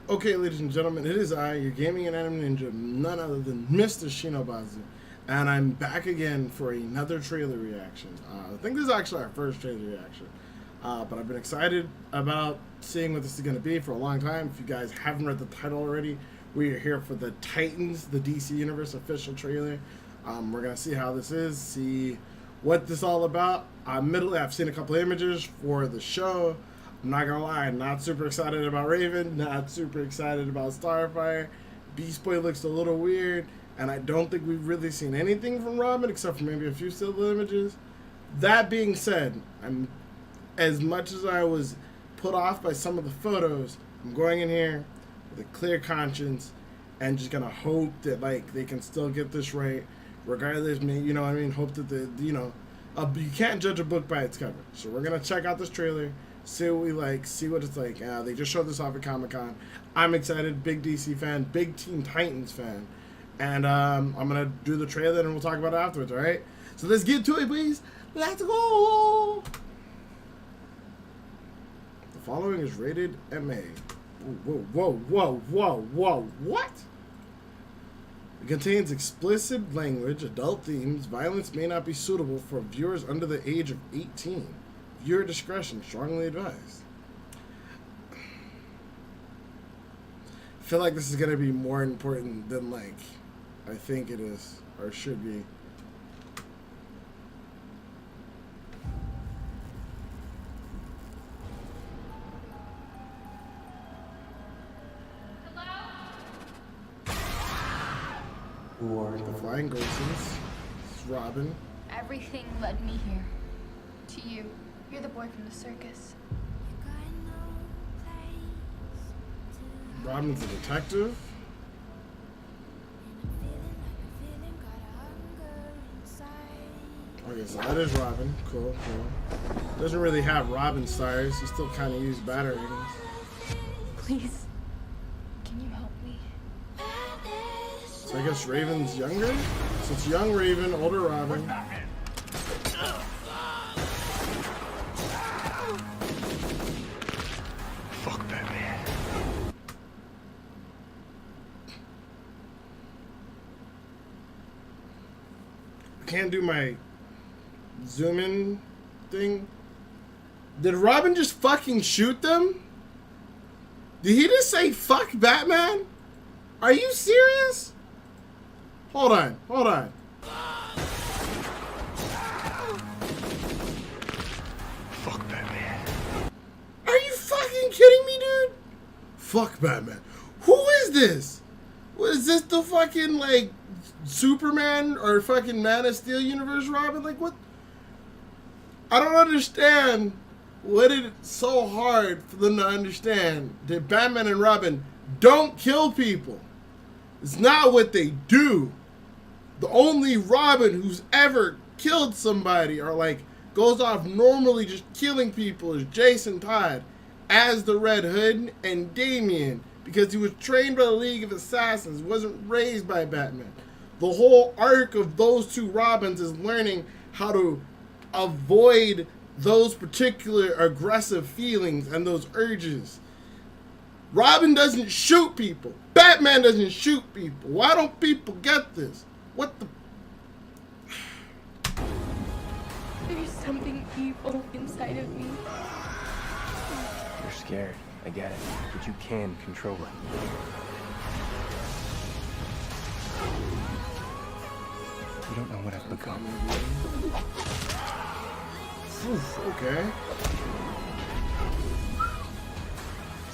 Okay, ladies and gentlemen, it is I, your gaming and anime ninja, none other than Mr. Shinobazu, and I'm back again for another trailer reaction. I think this is actually our first trailer reaction, but I've been excited about seeing what this is going to be for a long time. If you guys haven't read the title already, we are here for the Titans, the DC Universe official trailer. We're going to see how this is, see what this is all about. Admittedly, I've seen a couple images for the show. I'm not gonna lie, not super excited about Raven, not super excited about Starfire. Beast Boy looks a little weird, and I don't think we've really seen anything from Robin except for maybe a few still images. That being said, I'm as much as I was put off by some of the photos, I'm going in here with a clear conscience and just gonna hope that they can still get this right, regardless. You know what I mean? Hope that you can't judge a book by its cover. So we're gonna check out this trailer. See what we like, see what it's like. They just showed this off at Comic-Con. I'm excited, big DC fan, big Teen Titans fan. And I'm going to do the trailer and we'll talk about it afterwards, alright? So let's get to it, please. Let's go! The following is rated MA. Whoa, what? It contains explicit language, adult themes. Violence may not be suitable for viewers under the age of 18. Viewer discretion strongly advised. I feel like this is going to be more important than I think it is or should be. Or The Flying Ghostins. It's Robin. Everything led me here. To you. You're the boy from the circus. Robin's a detective. Okay, so that is Robin. Cool. Doesn't really have Robin stars. He still kind of used batarangs. Please. Can you help me? So I guess Raven's younger? So it's young Raven, older Robin. fuck Batman. I can't do my zoom in thing. Did Robin just fucking shoot them? Did he just say fuck Batman? Are you serious? Hold on. Fuck Batman. Are you fucking kidding me, dude? Fuck Batman. Who is this? What is this, the fucking Superman or fucking Man of Steel universe Robin? What? I don't understand what it's so hard for them to understand that Batman and Robin don't kill people. It's not what they do. The only Robin who's ever killed somebody or goes off normally just killing people is Jason Todd as the Red Hood and Damian because he was trained by the League of Assassins, wasn't raised by Batman. The whole arc of those two Robins is learning how to avoid those particular aggressive feelings and those urges. Robin doesn't shoot people. Batman doesn't shoot people. Why don't people get this? What the... There's something evil inside of me. You're scared. I get it. But you can control it. You don't know what I've become. Oof, okay.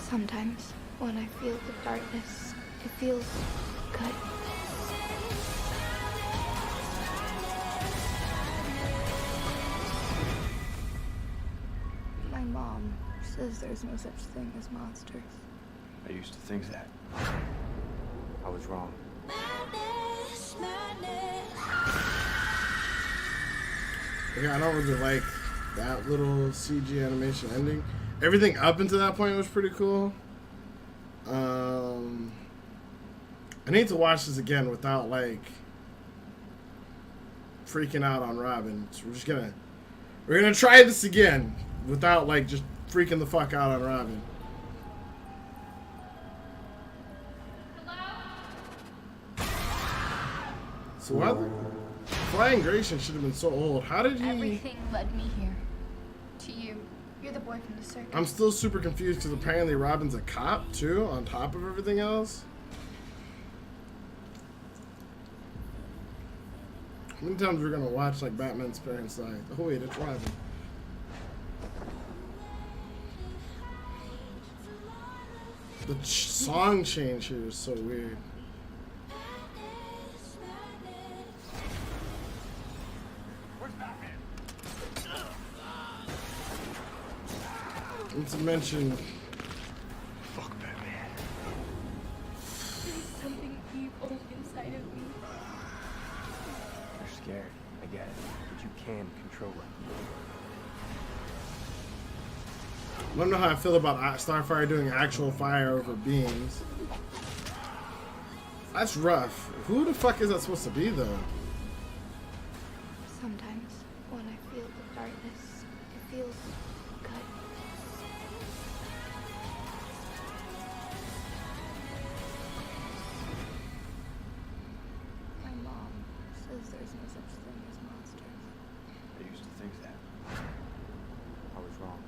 Sometimes when I feel the darkness, it feels good. My mom says there's no such thing as monsters. I used to think that. I was wrong. Yeah, I don't really like that little CG animation ending. Everything up until that point was pretty cool. I need to watch this again without freaking out on Robin. So we're gonna try this again without just freaking the fuck out on Robin. So why the Flying Grayson should have been so old? How did he? Everything led me here. To you. You're the boy from the circus. I'm still super confused because apparently Robin's a cop too, on top of everything else. How many times we're gonna watch like Batman's parents die? Oh wait, it's Robin. The song change here is so weird. Not to mention, Fuck Batman. There's something evil inside of me. You're scared. I get it. But you can control it. I don't know how I feel about Starfire doing actual fire over beams. That's rough. Who the fuck is that supposed to be though? Sometimes, when I feel the darkness, it feels good. My mom says there's no such thing as monsters. I used to think that. I was wrong.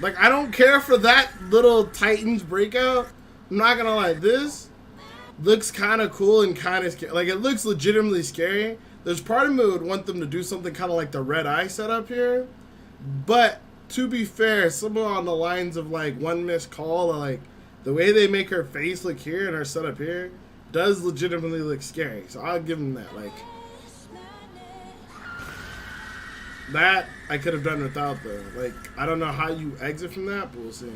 Like, I don't care for that little Titans breakout. I'm not gonna lie, this looks kind of cool and kind of scary. Like, it looks legitimately scary. There's part of me would want them to do something kind of like the Red Eye setup here. But, to be fair, somewhere on the lines of, like, one missed call, or, like, the way they make her face look here and her setup here does legitimately look scary. So I'll give them that. Like, that I could have done without though. Like, I don't know how you exit from that, but we'll see.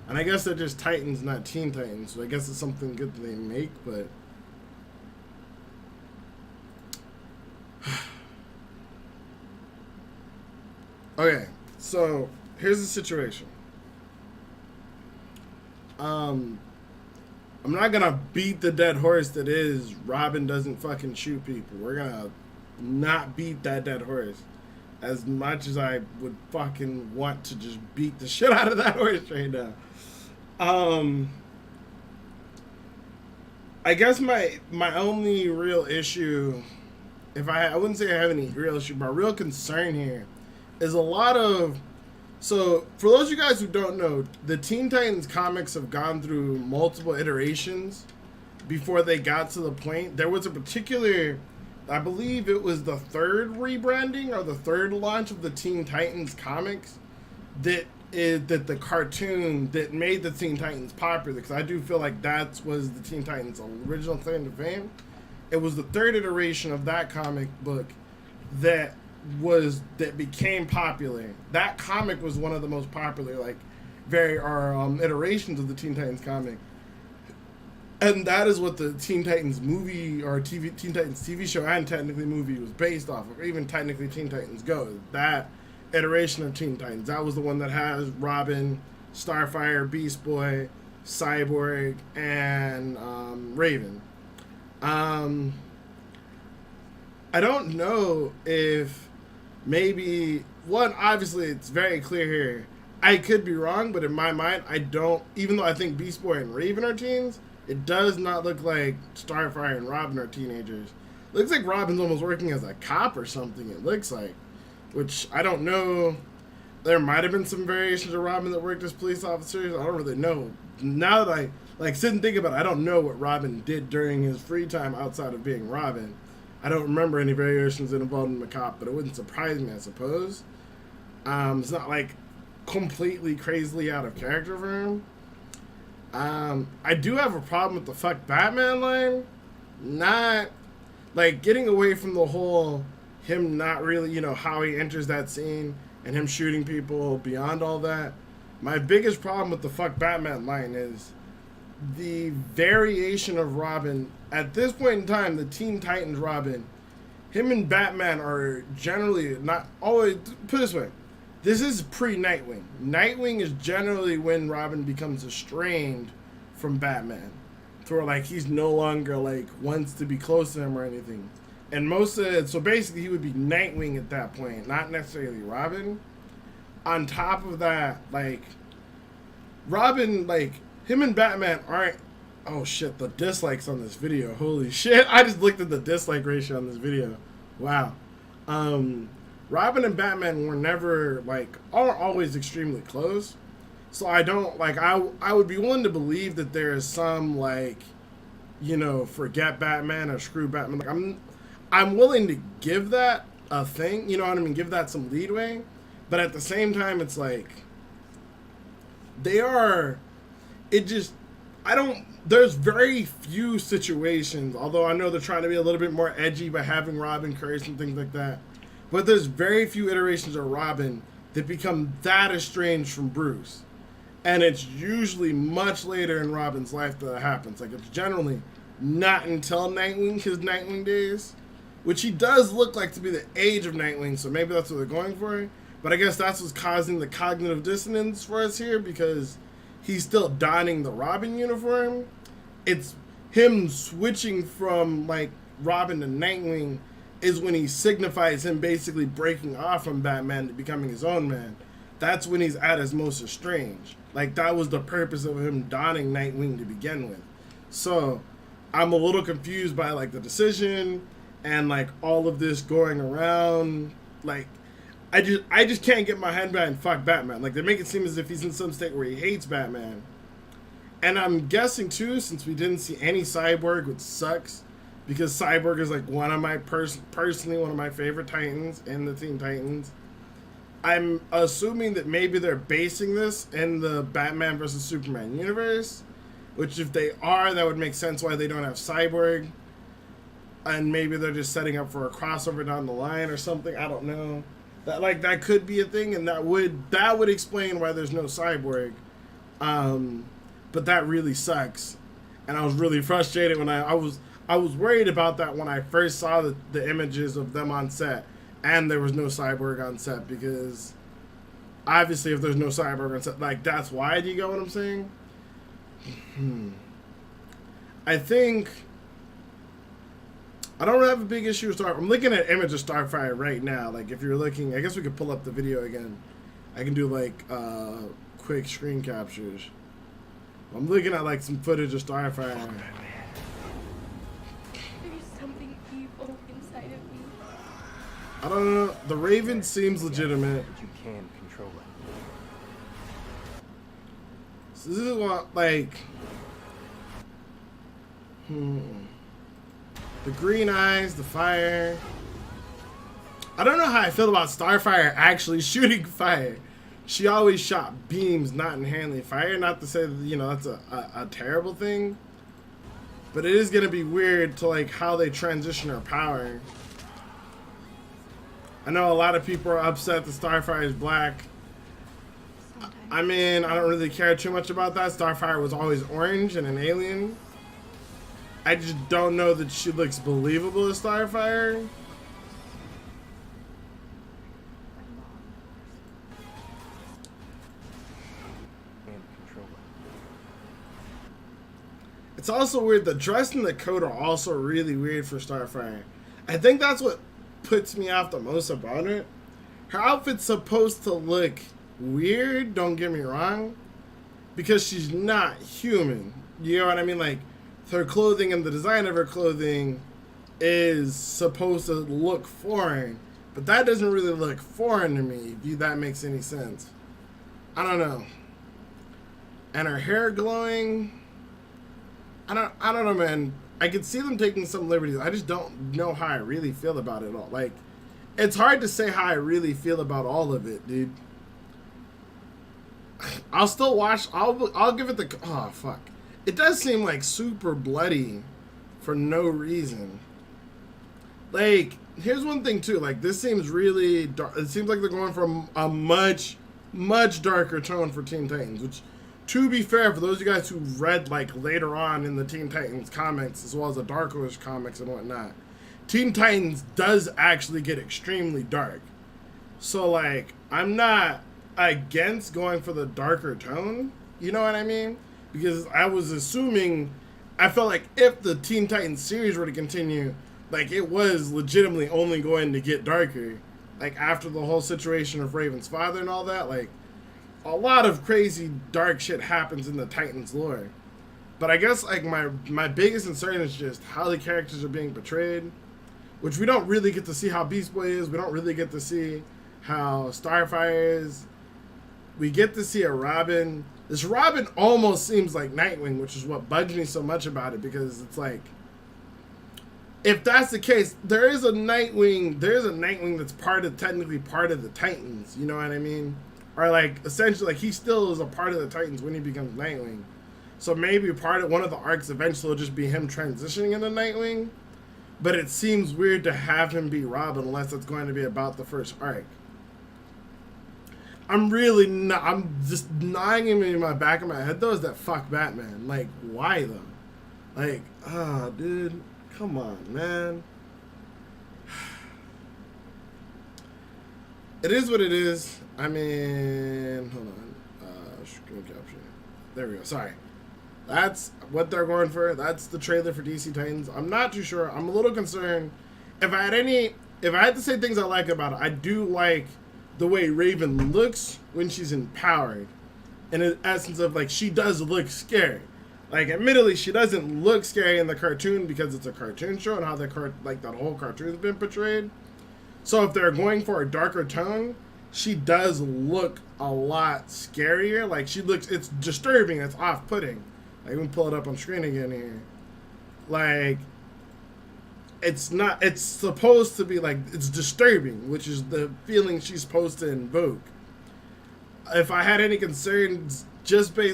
And I guess they're just Titans, not Teen Titans, so I guess it's something good that they make, but okay, so here's the situation. I'm not gonna beat the dead horse that is Robin doesn't fucking shoot people. We're gonna not beat that dead horse. As much as I would fucking want to just beat the shit out of that horse right now. I guess my only real issue, I wouldn't say I have any real issue, but real concern here is a lot of, so for those of you guys who don't know, the Teen Titans comics have gone through multiple iterations before they got to the point. There was a particular, I believe it was the third rebranding or the third launch of the Teen Titans comics that the cartoon that made the Teen Titans popular, because I do feel like that was the Teen Titans' original claim to fame. It was the third iteration of that comic book that became popular. That comic was one of the most popular, like, iterations of the Teen Titans comic. And that is what the Teen Titans movie or Teen Titans TV show and technically movie was based off of, or even technically Teen Titans Go. That iteration of Teen Titans, that was the one that has Robin, Starfire, Beast Boy, Cyborg, and Raven. I don't know if maybe, one, obviously it's very clear here, I could be wrong, but in my mind, I don't, even though I think Beast Boy and Raven are teens, it does not look like Starfire and Robin are teenagers. It looks like Robin's almost working as a cop or something, it looks like. Which, I don't know. There might have been some variations of Robin that worked as police officers. I don't really know. Now that I sit and think about it, I don't know what Robin did during his free time outside of being Robin. I don't remember any variations that involved him a cop, but it wouldn't surprise me, I suppose. It's not like completely crazily out of character for him. I do have a problem with the fuck Batman line. Not, like, getting away from the whole him not really, you know, how he enters that scene and him shooting people beyond all that. My biggest problem with the fuck Batman line is the variation of Robin. At this point in time, the Teen Titans Robin, him and Batman are generally not always, put it this way, this is pre-Nightwing. Nightwing is generally when Robin becomes estranged from Batman. To where, like, he's no longer, like, wants to be close to him or anything. And most of it, so basically he would be Nightwing at that point, not necessarily Robin. On top of that, like, Robin, like, him and Batman aren't Oh shit, the dislikes on this video. Holy shit. I just looked at the dislike ratio on this video. Wow. Robin and Batman were never, like, are always extremely close. So I don't, like, I would be willing to believe that there is some, like, you know, forget Batman or screw Batman. Like, I'm willing to give that a thing, you know what I mean? Give that some leadway. But at the same time, it's like, there's very few situations, although I know they're trying to be a little bit more edgy by having Robin curse and things like that. But there's very few iterations of Robin that become that estranged from Bruce. And it's usually much later in Robin's life that it happens. Like, it's generally not until Nightwing, his Nightwing days, which he does look like to be the age of Nightwing, so maybe that's what they're going for. But I guess that's what's causing the cognitive dissonance for us here, because he's still donning the Robin uniform. It's him switching from, like, Robin to Nightwing is when he signifies him basically breaking off from Batman to becoming his own man. That's when he's at his most estranged. Like, that was the purpose of him donning Nightwing to begin with. So, I'm a little confused by, like, the decision and, like, all of this going around. Like, I just can't get my head behind fuck Batman. Like, they make it seem as if he's in some state where he hates Batman. And I'm guessing, too, since we didn't see any Cyborg, which sucks, because Cyborg is, like, one of my, personally, one of my favorite Titans in the Teen Titans. I'm assuming that maybe they're basing this in the Batman vs. Superman universe, which if they are, that would make sense why they don't have Cyborg. And maybe they're just setting up for a crossover down the line or something. I don't know. That could be a thing, and that would explain why there's no Cyborg. But that really sucks. And I was really frustrated when I was worried about that when I first saw the images of them on set. And there was no Cyborg on set, because obviously if there's no Cyborg on set, like, that's why. Do you get what I'm saying? I think I don't have a big issue with Starfire. I'm looking at image of Starfire right now. Like, if you're looking, I guess we could pull up the video again. I can do, like, quick screen captures. I'm looking at, like, some footage of Starfire. I don't know. The Raven seems legitimate. But you can control it. So this is what, like, the green eyes, the fire. I don't know how I feel about Starfire actually shooting fire. She always shot beams, not inherently fire. Not to say that, you know, that's a terrible thing, but it is gonna be weird to, like, how they transition her power. I know a lot of people are upset that Starfire is black. I mean, I don't really care too much about that. Starfire was always orange and an alien. I just don't know that she looks believable as Starfire. It's also weird. The dress and the coat are also really weird for Starfire. I think that's what puts me off the most about it. Her outfit's supposed to look weird, don't get me wrong, because she's not human. You know what I mean? Like, her clothing and the design of her clothing is supposed to look foreign, but that doesn't really look foreign to me, if that makes any sense. I don't know. And her hair glowing, I don't know, man. I could see them taking some liberties. I just don't know how I really feel about it all. Like, it's hard to say how I really feel about all of it, dude. I'll still watch. I'll give it the. Oh fuck! It does seem like super bloody for no reason. Like, here's one thing too. Like, this seems really dark. It seems like they're going for a much darker tone for Teen Titans, which, to be fair, for those of you guys who read, like, later on in the Teen Titans comics, as well as the Dark Horse comics and whatnot, Teen Titans does actually get extremely dark. So, like, I'm not against going for the darker tone, you know what I mean? Because I was assuming, I felt like if the Teen Titans series were to continue, like, it was legitimately only going to get darker. Like, after the whole situation of Raven's father and all that, like, a lot of crazy dark shit happens in the Titans lore. But I guess like my biggest concern is just how the characters are being portrayed, which we don't really get to see how Beast Boy is. We don't really get to see how Starfire is. We get to see a Robin. This Robin almost seems like Nightwing, which is what bugs me so much about it, because it's like, if that's the case, there is a Nightwing that's technically part of the Titans, you know what I mean? Or like, essentially, like, he still is a part of the Titans when he becomes Nightwing. So maybe one of the arcs eventually will just be him transitioning into Nightwing. But it seems weird to have him be Robin unless it's going to be about the first arc. I'm just gnawing him in my back of my head though, is that fuck Batman. Like, why though? Like, dude, come on, man. It is what it is. I mean, hold on. Screen capture. There we go. Sorry. That's what they're going for. That's the trailer for DC Titans. I'm not too sure. I'm a little concerned. If I had to say things I like about it, I do like the way Raven looks when she's empowered. In the essence of, like, she does look scary. Like, admittedly, she doesn't look scary in the cartoon because it's a cartoon show and how that whole cartoon's been portrayed. So if they're going for a darker tone, she does look a lot scarier. Like, it's disturbing, it's off-putting. Like, we can pull it up on screen again here. Like, it's supposed to be like, it's disturbing, which is the feeling she's supposed to invoke. If I had any concerns,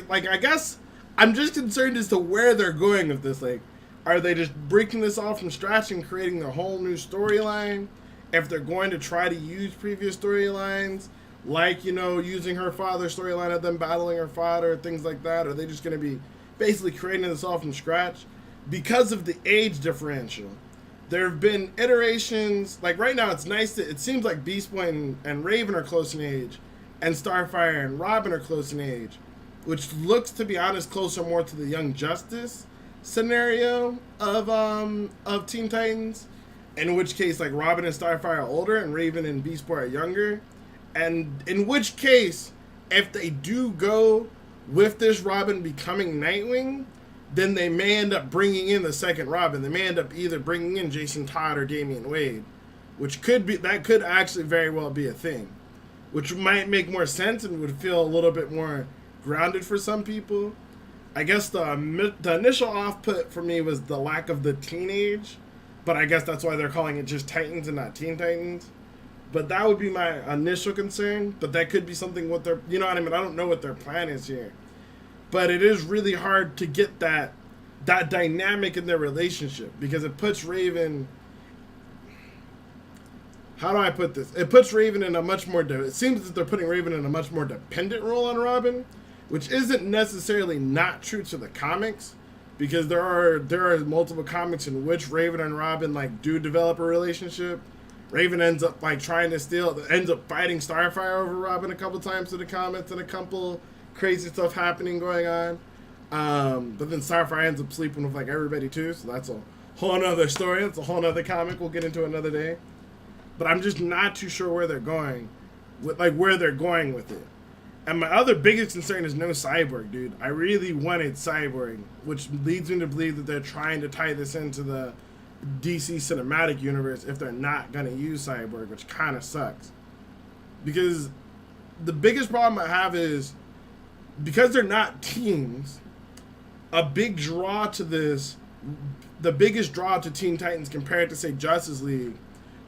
I guess I'm just concerned as to where they're going with this. Like, are they just breaking this off from scratch and creating a whole new storyline? If they're going to try to use previous storylines, like, using her father's storyline of them battling her father, things like that, are they just going to be basically creating this all from scratch? Because of the age differential, there have been iterations. Like, right now, it seems like Beast Boy and Raven are close in age, and Starfire and Robin are close in age, which looks, to be honest, closer more to the Young Justice scenario of Teen Titans, in which case, like, Robin and Starfire are older and Raven and Beast Boy are younger. And in which case, if they do go with this Robin becoming Nightwing, then they may end up bringing in the second Robin. They may end up either bringing in Jason Todd or Damian Wade, that could actually very well be a thing, which might make more sense and would feel a little bit more grounded for some people. I guess the initial off-put for me was the lack of the teenage, but I guess that's why they're calling it just Titans and not Teen Titans. But that would be my initial concern. But that could be something what they're, you know what I mean? I don't know what their plan is here. But it is really hard to get that dynamic in their relationship, because it puts Raven, how do I put this? It puts Raven in a much more, it seems that they're putting Raven in a much more dependent role on Robin, which isn't necessarily not true to the comics, because there are multiple comics in which Raven and Robin, like, do develop a relationship. Raven ends up, like, fighting Starfire over Robin a couple times in the comics, and a couple crazy stuff going on. But then Starfire ends up sleeping with, like, everybody too, so that's a whole nother story. That's a whole nother comic we'll get into another day. But I'm just not too sure where they're going with it. And my other biggest concern is no Cyborg, dude. I really wanted Cyborg, which leads me to believe that they're trying to tie this into the DC cinematic universe if they're not going to use Cyborg, which kind of sucks. Because the biggest problem I have is, because they're not teams, the biggest draw to Teen Titans compared to, say, Justice League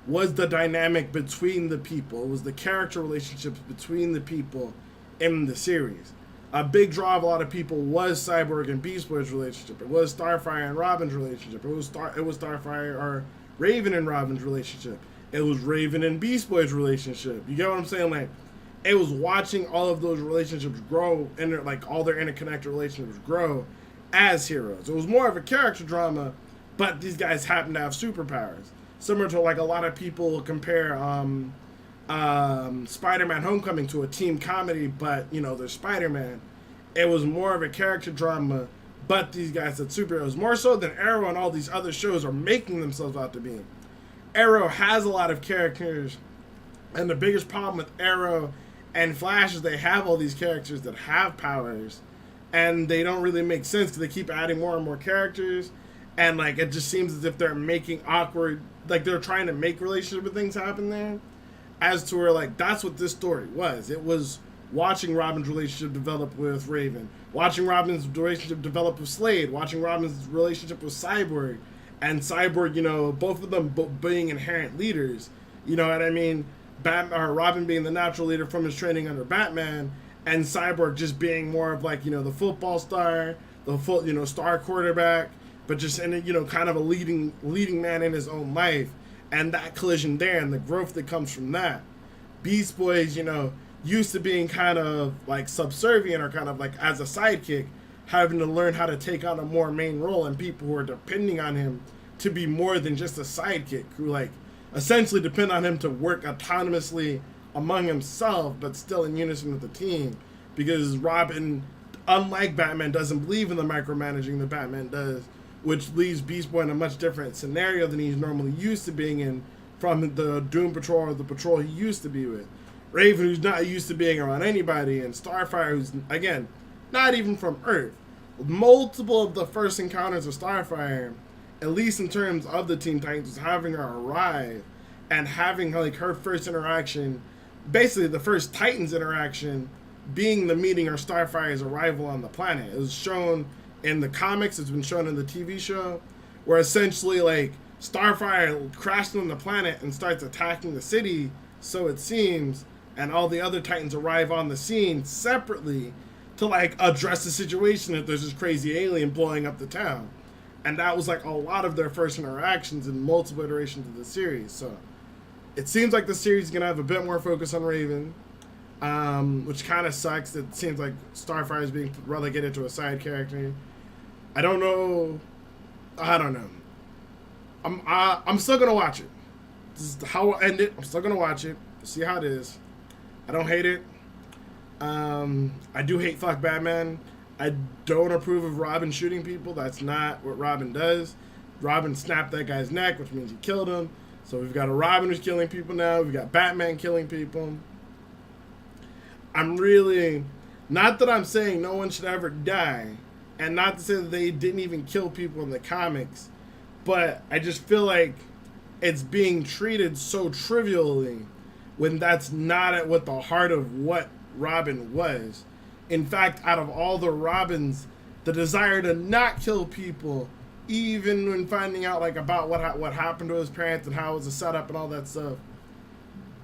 was the dynamic between the people. It was the character relationships between the people in the series. A big draw of a lot of people was Cyborg and Beast Boy's relationship. It was Starfire and Robin's relationship. It was Starfire or Raven and Robin's relationship. It was Raven and Beast Boy's relationship. You get what I'm saying? Like, it was watching all of those relationships grow, and like all their interconnected relationships grow as heroes. It was more of a character drama, but these guys happen to have superpowers. Similar to, like, a lot of people compare Spider-Man Homecoming to a team comedy, but, there's Spider-Man. It was more of a character drama, but these guys had superheroes. More so than Arrow and all these other shows are making themselves out to be. Arrow has a lot of characters, and the biggest problem with Arrow and Flash is they have all these characters that have powers, and they don't really make sense because they keep adding more and more characters, and like it just seems as if they're making awkward, like they're trying to make relationship with things happen there, as to where like that's what this story was. It was watching Robin's relationship develop with Raven, watching Robin's relationship develop with Slade, watching Robin's relationship with Cyborg, and Cyborg, you know, both of them being inherent leaders. You know what I mean? Robin being the natural leader from his training under Batman, and Cyborg just being more of like, you know, the football star, star quarterback, but just in you know, kind of a leading man in his own life, and that collision there and the growth that comes from that. Beast Boy's, you know, used to being kind of like subservient or kind of like as a sidekick, having to learn how to take on a more main role, and people who are depending on him to be more than just a sidekick, who like essentially depend on him to work autonomously among himself, but still in unison with the team, because Robin, unlike Batman, doesn't believe in the micromanaging that Batman does, which leaves Beast Boy in a much different scenario than he's normally used to being in from the Doom Patrol or the patrol he used to be with. Raven, who's not used to being around anybody, and Starfire, who's, again, not even from Earth. Multiple of the first encounters of Starfire, at least in terms of the Teen Titans, was having her arrive and having like her first interaction, basically the first Titans interaction, being the meeting or Starfire's arrival on the planet. It was shown in the comics, it's been shown in the TV show, where essentially like Starfire crashed on the planet and starts attacking the city, so it seems, and all the other Titans arrive on the scene separately to like address the situation if there's this crazy alien blowing up the town. And that was like a lot of their first interactions in multiple iterations of the series. So it seems like the series is going to have a bit more focus on Raven, which kind of sucks. It seems like Starfire is being relegated to a side character. I don't know. I'm still going to watch it. This is how I'll end it. I'm still going to watch it. See how it is. I don't hate it. I do hate fuck Batman. I don't approve of Robin shooting people. That's not what Robin does. Robin snapped that guy's neck, which means he killed him. So we've got a Robin who's killing people now. We've got Batman killing people. I'm really, not that I'm saying no one should ever die, and not to say that they didn't even kill people in the comics, but I just feel like it's being treated so trivially when that's not at what the heart of what Robin was. In fact, out of all the Robins, the desire to not kill people, even when finding out like about what happened to his parents and how it was a setup and all that stuff,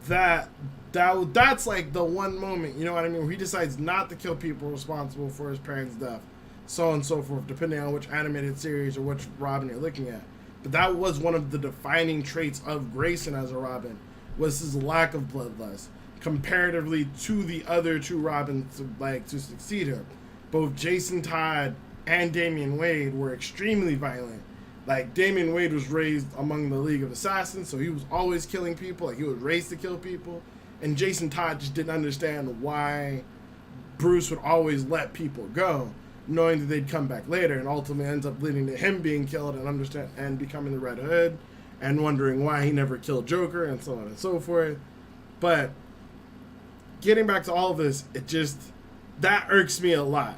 that's like the one moment, you know what I mean, where he decides not to kill people responsible for his parents' death, so on and so forth, depending on which animated series or which Robin you're looking at. But that was one of the defining traits of Grayson as a Robin, was his lack of bloodlust, comparatively to the other two Robins to succeed him. Both Jason Todd and Damian Wade were extremely violent. Like, Damian Wade was raised among the League of Assassins, so he was always killing people. Like, he was raised to kill people. And Jason Todd just didn't understand why Bruce would always let people go, knowing that they'd come back later, and ultimately ends up leading to him being killed and becoming the Red Hood, and wondering why he never killed Joker, and so on and so forth. But getting back to all of this, that irks me a lot.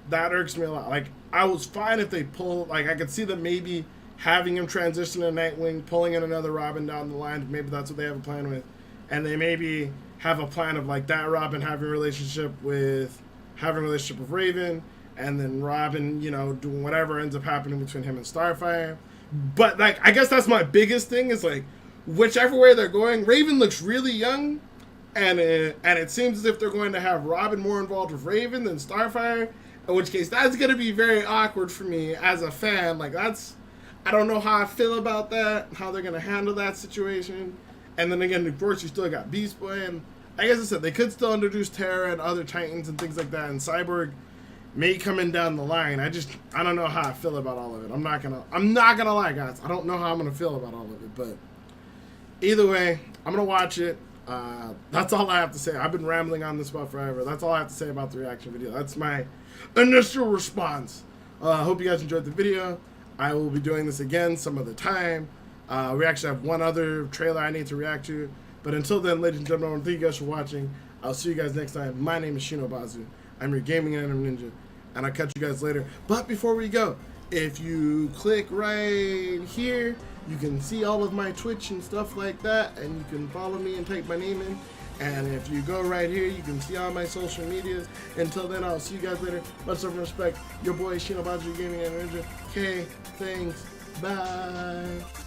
Like, I was fine if they I could see them maybe having him transition to Nightwing, pulling in another Robin down the line. Maybe that's what they have a plan with. And they maybe have a plan of like that Robin having a relationship with Raven, and then Robin, you know, doing whatever ends up happening between him and Starfire. But like, I guess that's my biggest thing is like, whichever way they're going, Raven looks really young. And it seems as if they're going to have Robin more involved with Raven than Starfire, in which case that's going to be very awkward for me as a fan. Like, I don't know how I feel about that, how they're going to handle that situation. And then again, of course, you still got Beast Boy, and I guess I said they could still introduce Terra and other Titans and things like that, and Cyborg may come in down the line. I don't know how I feel about all of it. I'm not gonna lie, guys. I don't know how I'm gonna feel about all of it, but either way, I'm gonna watch it. That's all I have to say. I've been rambling on this about forever. That's all I have to say about the reaction video. That's my initial response. I hope you guys enjoyed the video. I will be doing this again some other time. We actually have one other trailer I need to react to. But until then, ladies and gentlemen, thank you guys for watching. I'll see you guys next time. My name is Shinobazu. I'm your gaming anime ninja. and I'll catch you guys later. But before we go, if you click right here, you can see all of my Twitch and stuff like that, and you can follow me and type my name in. And if you go right here, you can see all my social medias. Until then, I'll see you guys later. Much love and respect. Your boy Shinobazu Gaming and Ninja. Okay, thanks. Bye.